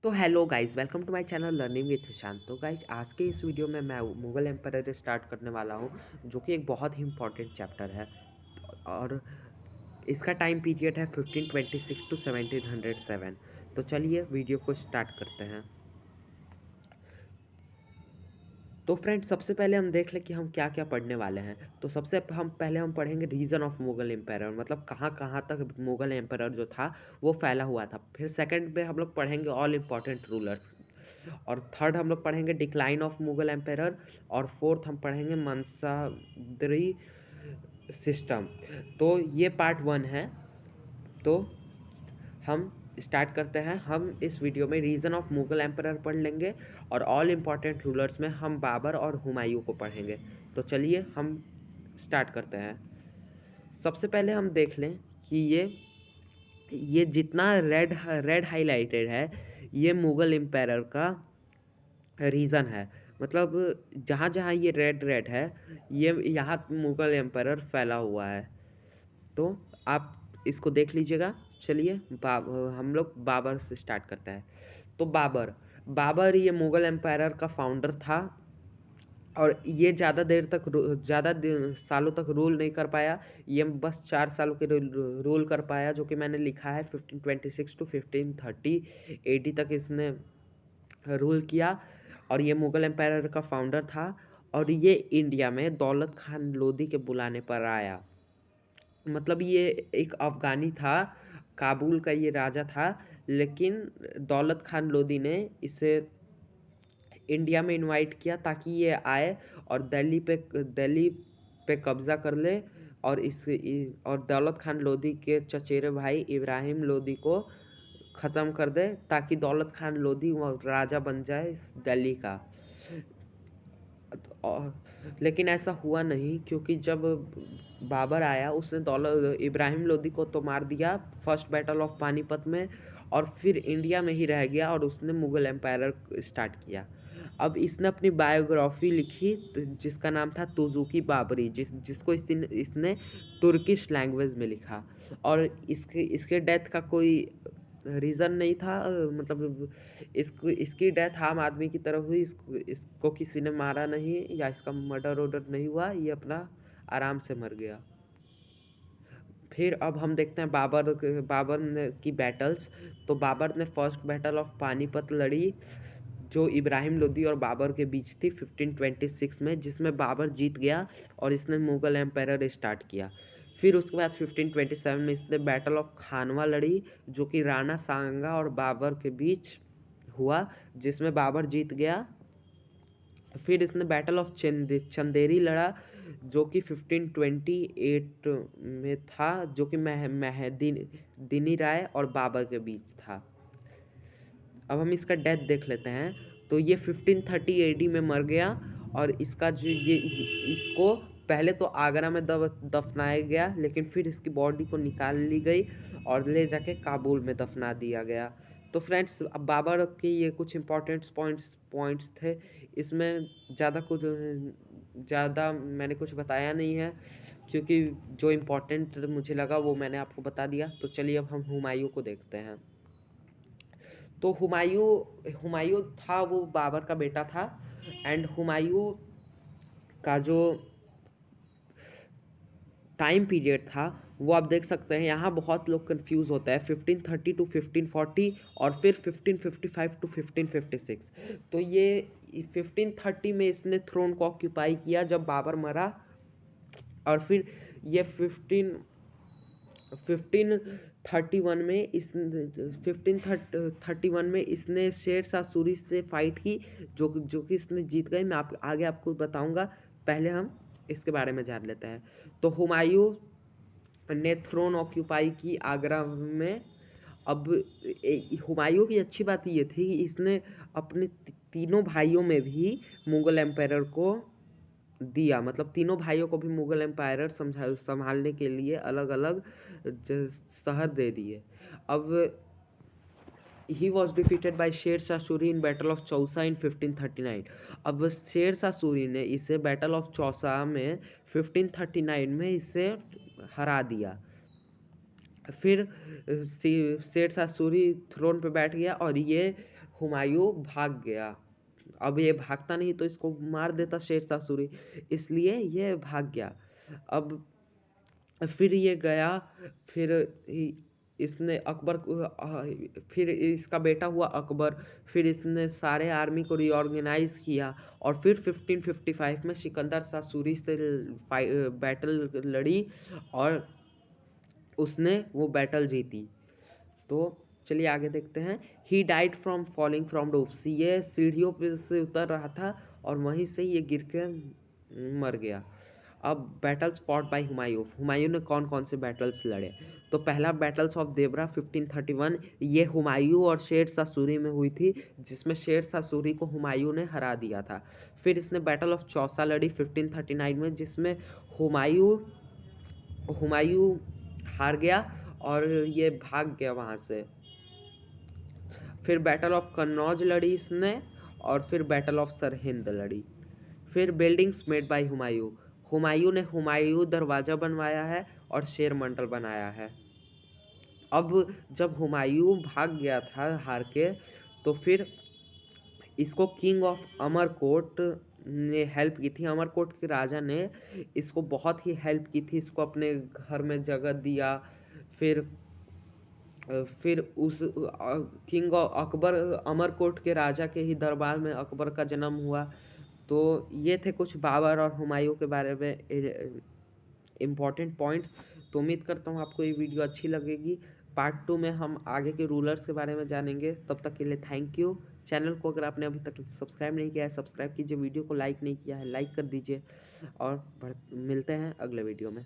तो hello guys, welcome to my channel learning with Shant. तो guys, आज के इस वीडियो में मैं मुगल एम्पायर स्टार्ट करने वाला हूं, जो कि एक बहुत ही इंपॉर्टेंट चैप्टर है। और इसका टाइम पीरियड है 1526 टू 1707। तो चलिए वीडियो को स्टार्ट करते हैं। तो फ्रेंड्स, सबसे पहले हम देख लें कि हम क्या क्या पढ़ने वाले हैं। तो सबसे हम पहले पढ़ेंगे रीजन ऑफ मुगल एम्पायर, मतलब कहाँ कहाँ तक मुगल एम्पायर जो था वो फैला हुआ था। फिर सेकंड में हम लोग पढ़ेंगे ऑल इम्पोर्टेंट रूलर्स। और थर्ड हम लोग पढ़ेंगे डिक्लाइन ऑफ मुगल एम्पायर। और फोर्थ हम पढ़ेंगे मंसादरी सिस्टम। तो ये पार्ट 1 है। तो हम स्टार्ट करते हैं। हम इस वीडियो में रीजन ऑफ मुगल एम्परर पढ़ लेंगे और ऑल इम्पॉर्टेंट रूलर्स में हम बाबर और हुमायूं को पढ़ेंगे। तो चलिए हम स्टार्ट करते हैं। सबसे पहले हम देख लें कि ये जितना रेड रेड हाईलाइटेड है, ये मुगल एम्पायर का रीज़न है। मतलब जहाँ जहाँ ये रेड रेड है, ये यहाँ मुगल एम्पायर फैला हुआ है। तो आप इसको देख लीजिएगा। चलिए हम लोग बाबर से स्टार्ट करते हैं। तो बाबर बाबर ये मुगल एम्पायर का फाउंडर था। और ये ज़्यादा देर तक सालों तक रूल नहीं कर पाया। ये बस 4 सालों के रूल कर पाया, जो कि मैंने लिखा है 1526 टू 1530 एडी तक इसने रूल किया। और ये मुगल एम्पायर का फाउंडर था। और ये इंडिया में दौलत खान लोधी के बुलाने पर आया। मतलब ये एक अफ़गानी था, काबुल का ये राजा था। लेकिन दौलत खान लोधी ने इसे इंडिया में इनवाइट किया ताकि ये आए और दिल्ली पे कब्ज़ा कर ले। और और दौलत खान लोधी के चचेरे भाई इब्राहिम लोधी को ख़त्म कर दे, ताकि दौलत खान लोधी वो राजा बन जाए इस दिल्ली का। लेकिन ऐसा हुआ नहीं, क्योंकि जब बाबर आया उसने दौलत इब्राहिम लोधी को तो मार दिया फर्स्ट बैटल ऑफ पानीपत में। और फिर इंडिया में ही रह गया और उसने मुगल एम्पायर स्टार्ट किया। अब इसने अपनी बायोग्राफी लिखी, जिसका नाम था तुजुकी बाबरी, जिसको इसने तुर्किश लैंग्वेज में लिखा। और इसके डेथ का कोई रीज़न नहीं था। मतलब इसकी डेथ आम आदमी की तरह हुई। इसको किसी ने मारा नहीं या इसका मर्डर वर्डर नहीं हुआ। ये अपना आराम से मर गया। फिर अब हम देखते हैं बाबर ने की बैटल्स। तो बाबर ने फर्स्ट बैटल ऑफ पानीपत लड़ी, जो इब्राहिम लोदी और बाबर के बीच थी 1526 में, जिसमें बाबर जीत गया और इसने मुगल एम्पायर स्टार्ट किया। फिर उसके बाद 1527 में इसने बैटल ऑफ खानवा लड़ी, जो कि राणा सांगा और बाबर के बीच हुआ, जिसमें बाबर जीत गया। फिर इसने बैटल ऑफ चंदेरी लड़ा, जो कि 1528 में था, जो कि दिनी राय और बाबर के बीच था। अब हम इसका डेथ देख लेते हैं। तो ये 1530 एडी में मर गया। और इसका जो इसको पहले तो आगरा में दफनाया गया, लेकिन फिर इसकी बॉडी को निकाल ली गई और ले जाके काबुल में दफना दिया गया। तो फ्रेंड्स, अब बाबर के ये कुछ इंपॉर्टेंट पॉइंट्स थे। इसमें ज़्यादा मैंने कुछ बताया नहीं है, क्योंकि जो इम्पोर्टेंट मुझे लगा वो मैंने आपको बता दिया। तो चलिए अब हम हुमायूं को देखते हैं। तो हुमायूं था, वो बाबर का बेटा था। एंड हुमायूं का जो टाइम पीरियड था वो आप देख सकते हैं। यहाँ बहुत लोग कंफ्यूज होता है 1530 टू 1540 और फिर 1555 टू 1556। तो ये 1530 में इसने थ्रोन को ऑक्यूपाई किया जब बाबर मरा। और फिर ये 1531 में 1531 में इसने शेर शाह सूरी से फाइट की, जो कि इसने जीत गई। मैं आगे आपको बताऊंगा। पहले हम इसके बारे में जान लेते हैं। तो हुमायूं ने थ्रोन ऑक्यूपाई की आगरा में। अब हुमायूं की अच्छी बात ये थी कि इसने अपने तीनों भाइयों में भी मुगल एम्पायर को दिया। मतलब तीनों भाइयों को भी मुगल एम्पायर संभालने के लिए अलग अलग शहर दे दिए। अब he was defeated by Sher Shah Suri in battle of Chausa in 1539। अब शेर शाह सूरी ने इसे बैटल ऑफ चौसा में 1539 में इसे हरा दिया। फिर शेर शाह सूरी थ्रोन पे बैठ गया और ये हुमायूं भाग गया। अब ये भागता नहीं तो इसको मार देता शेरशाह सूरी, इसलिए ये भाग गया। अब फिर ये गया, फिर इसने अकबर को फिर इसका बेटा हुआ अकबर, फिर इसने सारे आर्मी को रीऑर्गेनाइज किया और फिर 1555 में सिकंदर शाह सूरी से बैटल लड़ी और उसने वो बैटल जीती। तो चलिए आगे देखते हैं। He died from falling from roofs, ये सीढ़ियों पे से उतर रहा था और वहीं से ये गिर के मर गया। अब battles fought by Humayun, Humayun ने कौन कौन से बैटल्स लड़े? तो पहला बैटल्स ऑफ देवरा 1531, ये हुमायूं और शेर शाह सूरी में हुई थी, जिसमें शेर शाह सूरी को हुमायूं ने हरा दिया था। फिर इसने बैटल ऑफ चौसा लड़ी 1539 में, जिसमें हुमायूं हुमायूं हार गया और ये भाग गया वहाँ से। फिर बैटल ऑफ कन्नौज लड़ी इसने और फिर बैटल ऑफ सरहिंद लड़ी। फिर buildings made by Humayun, Humayun ने हुमायूं दरवाज़ा बनवाया है और शेर मंडल बनाया है। अब जब हुमायूं भाग गया था हार के, तो फिर इसको किंग ऑफ अमरकोट ने हेल्प की थी। अमरकोट के राजा ने इसको बहुत ही हेल्प की थी, इसको अपने घर में जगह दिया। फिर फिर उस किंग अकबर, अमरकोट के राजा के ही दरबार में अकबर का जन्म हुआ। तो ये थे कुछ बाबर और हुमायूं के बारे में इम्पॉर्टेंट पॉइंट्स। तो उम्मीद करता हूँ आपको ये वीडियो अच्छी लगेगी। पार्ट 2 में हम आगे के रूलर्स के बारे में जानेंगे। तब तक के लिए थैंक यू। चैनल को अगर आपने अभी तक सब्सक्राइब नहीं किया है सब्सक्राइब कीजिए, वीडियो को लाइक नहीं किया है लाइक कर दीजिए और मिलते हैं अगले वीडियो में।